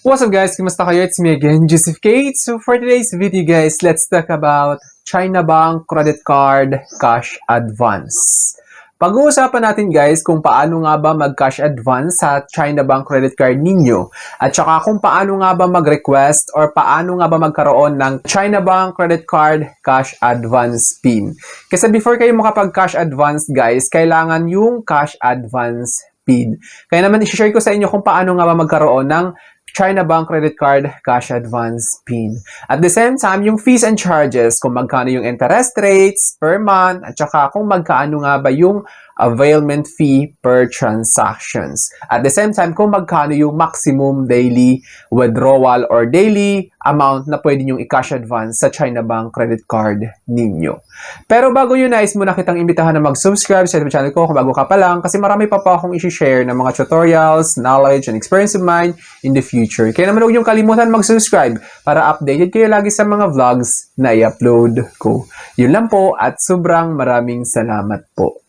What's up guys? Kumusta kayo? It's me again, Joseph Kate. So for today's video guys, let's talk about China Bank Credit Card Cash Advance. Pag-uusapan natin guys kung paano nga ba mag-cash advance sa China Bank Credit Card ninyo at saka kung paano nga ba mag-request or paano nga ba magkaroon ng China Bank Credit Card Cash Advance PIN. Kasi before kayo makapag-cash advance guys, kailangan yung cash advance PIN. Kaya naman i-share ko sa inyo kung paano nga ba magkaroon ng China Bank Credit Card Cash Advance PIN. At the same time, yung fees and charges, kung magkano yung interest rates per month, at saka kung magkano nga ba yung availment fee per transactions. At the same time, kung magkano yung maximum daily withdrawal or daily amount na pwede nyong i-cash advance sa China Bank Credit Card ninyo. Pero bago yun, nais muna kitang imbitahan na mag-subscribe sa YouTube channel ko kung bago ka pa lang kasi marami pa akong i-share ng mga tutorials, knowledge, and experience of mine in the future. Kaya naman huwag niyong kalimutan mag-subscribe para updated kayo lagi sa mga vlogs na i-upload ko. Yun lang po at sobrang maraming salamat po.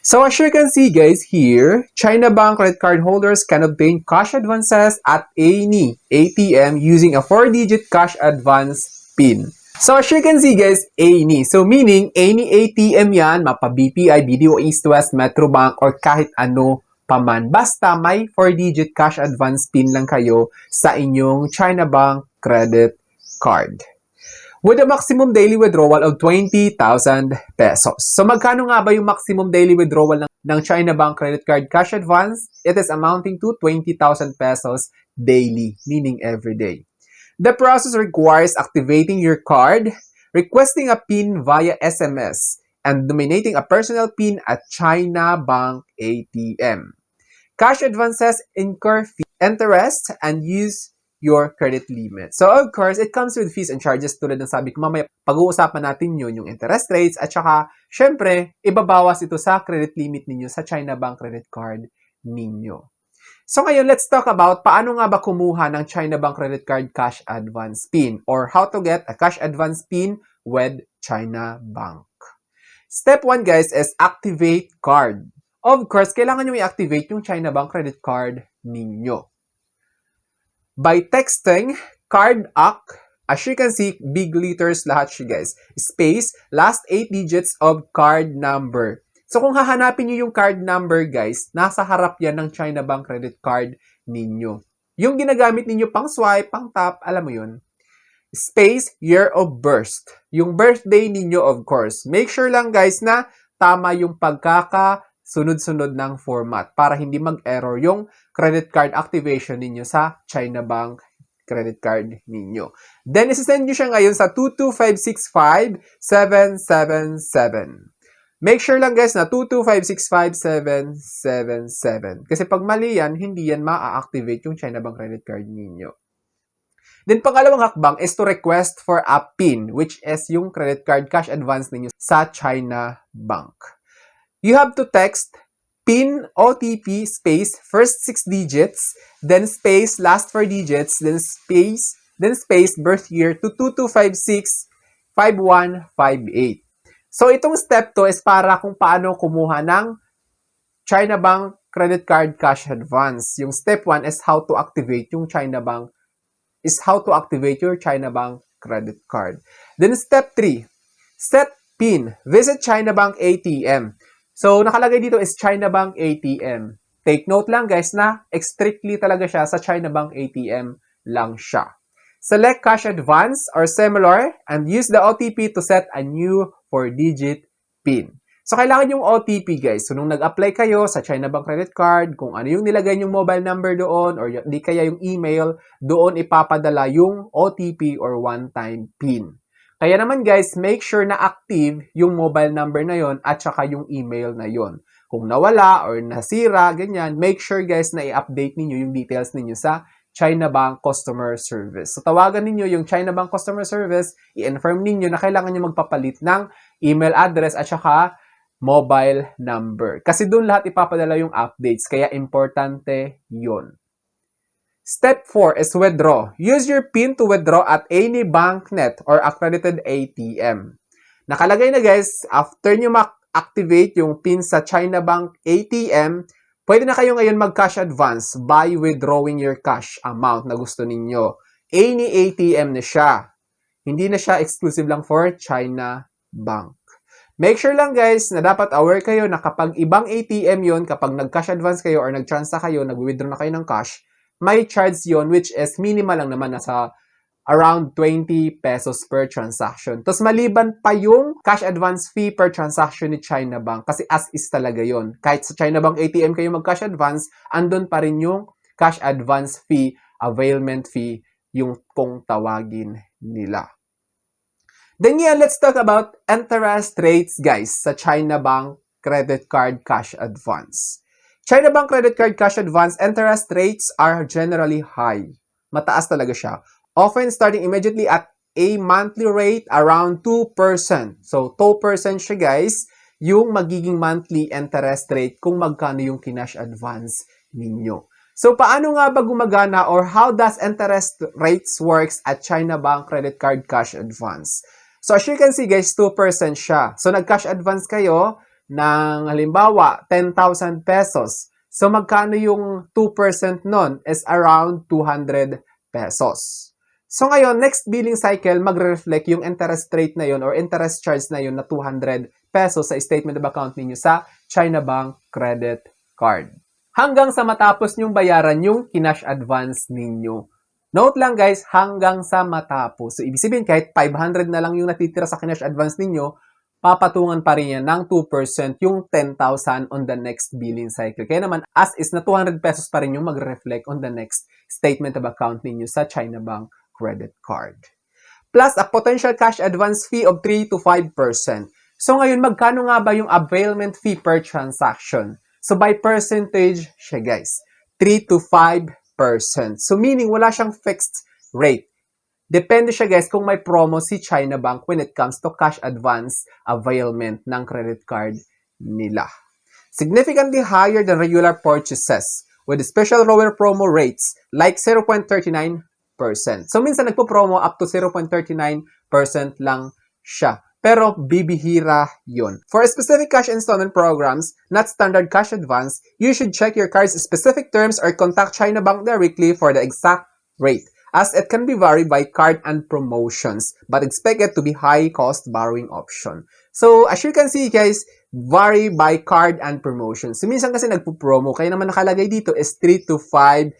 So as you can see guys here, China Bank credit card holders can obtain cash advances at any ATM using a 4-digit cash advance PIN. So as you can see guys, any. So meaning, any ATM yan, mapa BPI, BDO East West, Metro Bank, or kahit ano paman. Basta may 4-digit cash advance PIN lang kayo sa inyong China Bank credit card. With a maximum daily withdrawal of 20,000 pesos. So magkano nga ba yung maximum daily withdrawal ng China Bank Credit Card Cash Advance? It is amounting to 20,000 pesos daily, meaning every day. The process requires activating your card, requesting a PIN via SMS, and nominating a personal PIN at China Bank ATM. Cash advances incur fee, interest, and use your credit limit. So, of course, it comes with fees and charges tulad ng sabi ko mamaya. Pag-uusapan natin yun, yung interest rates, at saka, syempre, ibabawas ito sa credit limit ninyo sa China Bank credit card ninyo. So, ngayon, let's talk about paano nga ba kumuha ng China Bank credit card cash advance PIN or how to get a cash advance PIN with China Bank. Step 1, guys, is activate card. Of course, kailangan nyo i-activate yung China Bank credit card ninyo. By texting card AC, as you can see, big letters lahat siya guys, space, last 8 digits of card number. So kung hahanapin niyo yung card number guys, nasa harap yan ng China Bank credit card ninyo. Yung ginagamit ninyo pang swipe, pang tap, alam mo yun. Space, year of birth. Yung birthday ninyo of course. Make sure lang guys na tama yung sunod-sunod ng format para hindi mag-error yung credit card activation ninyo sa China Bank credit card ninyo. Then, isi-send nyo siya ngayon sa 22565-777. Make sure lang guys na 22565-777. Kasi pag mali yan, hindi yan ma-activate yung China Bank credit card ninyo. Then, pangalawang hakbang is to request for a PIN, which is yung credit card cash advance ninyo sa China Bank. You have to text PIN OTP space first 6 digits, then space last 4 digits, then space birth year to 2256-5158. So itong step to is para kung paano kumuha ng China Bank credit card cash advance. Yung step 1 is how to activate yung China Bank your China Bank credit card. Then step 3, set PIN. Visit China Bank ATM. So, nakalagay dito is China Bank ATM. Take note lang guys na strictly talaga siya sa China Bank ATM lang siya. Select cash advance or similar and use the OTP to set a new 4-digit PIN. So, kailangan yung OTP guys. So, nung nag-apply kayo sa China Bank credit card, kung ano yung nilagay yung mobile number doon or di kaya yung email, doon ipapadala yung OTP or one-time PIN. Kaya naman guys, make sure na active yung mobile number na yon at saka yung email na yon. Kung nawala or nasira, ganyan, make sure guys na i-update ninyo yung details ninyo sa China Bank Customer Service. So tawagan ninyo yung China Bank Customer Service, i-inform ninyo na kailangan nyo magpapalit ng email address at saka mobile number. Kasi doon lahat ipapadala yung updates, kaya importante yon. Step 4 is withdraw. Use your PIN to withdraw at any BankNet or accredited ATM. Nakalagay na guys, after nyo ma-activate yung PIN sa China Bank ATM, Pwede na kayo ngayon mag-cash advance by withdrawing your cash amount na gusto ninyo. Any ATM na siya. Hindi na siya exclusive lang for China Bank. Make sure lang guys na dapat aware kayo na kapag ibang ATM yon, kapag nag-cash advance kayo or nag-transfer kayo, nag-withdraw na kayo ng cash, may charge yon which is minimal lang naman, nasa around 20 pesos per transaction. Tapos maliban pa yung cash advance fee per transaction ni China Bank kasi as is talaga yon. Kahit sa China Bank ATM kayo mag-cash advance, andun pa rin yung cash advance fee, availment fee, yung kung tawagin nila. Then yeah, let's talk about interest rates guys sa China Bank Credit Card Cash Advance. China Bank Credit Card Cash Advance interest rates are generally high. Mataas talaga siya. Often starting immediately at a monthly rate around 2%. So 2% siya guys, yung magiging monthly interest rate kung magkano yung kinash advance ninyo. So paano nga ba gumagana or how does interest rates works at China Bank Credit Card Cash Advance? So as you can see guys, 2% siya. So nag-cash advance kayo ng halimbawa 10,000 pesos. So magkano yung 2% nun is around 200 pesos. So ngayon, next billing cycle, magre-reflect yung interest rate na yun or interest charge na yun na 200 pesos sa statement of account ninyo sa China Bank Credit Card. Hanggang sa matapos nyong bayaran yung kinash advance ninyo. Note lang guys, hanggang sa matapos. So, ibig sabihin, kahit 500 na lang yung natitira sa kinash advance ninyo, papatungan pa rin yan ng 2% yung 10,000 on the next billing cycle. Kaya naman, as is na 200 pesos pa rin yung mag-reflect on the next statement of account ninyo sa China Bank Credit Card. Plus, a potential cash advance fee of 3 to 5%. So, ngayon, magkano nga ba yung availment fee per transaction? So, by percentage siya guys. 3 to 5%. So, meaning wala siyang fixed rate. Depende siya guys kung may promo si China Bank when it comes to cash advance availment ng credit card nila. Significantly higher than regular purchases with special lower promo rates like 0.39%. So, minsan nagpo-promo up to 0.39% lang siya. Pero bibihira yun. For specific cash installment programs, not standard cash advance, you should check your card's specific terms or contact China Bank directly for the exact rate, as it can be varied by card and promotions, but expect it to be high-cost borrowing option. So, as you can see guys, vary by card and promotions. So, minsan kasi nagpo-promo, kaya naman nakalagay dito is 3 to 5%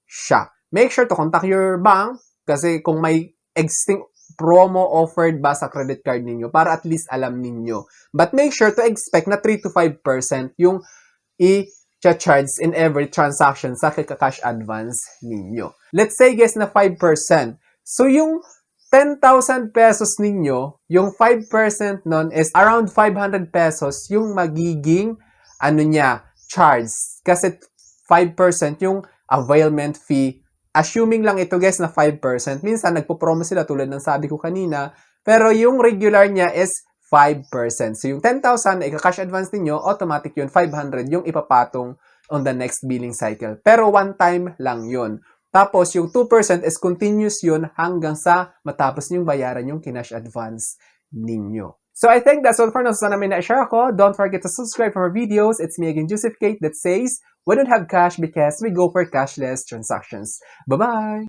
siya. Make sure to contact your bank kasi kung may existing promo offered ba sa credit card ninyo para at least alam ninyo. But make sure to expect na 3 to 5% yung i-charge in every transaction sa cash advance ninyo. Let's say guys na 5%. So yung 10,000 pesos ninyo, yung 5% nun is around 500 pesos yung magiging charge. Kasi 5% yung availment fee. Assuming lang ito guys na 5%, minsan nagpo-promo sila tulad ng sabi ko kanina, pero yung regular niya is 5%. So yung 10,000 na ika-cash advance niyo, automatic yun, 500 yung ipapatong on the next billing cycle. Pero one time lang yun. Tapos yung 2% is continuous yun hanggang sa matapos niyong bayaran yung kinash advance ninyo. So I think that's all for now. Sana may na-share ako. Don't forget to subscribe for more videos. It's me again, Joseph Kate, that says, we don't have cash because we go for cashless transactions. Bye-bye!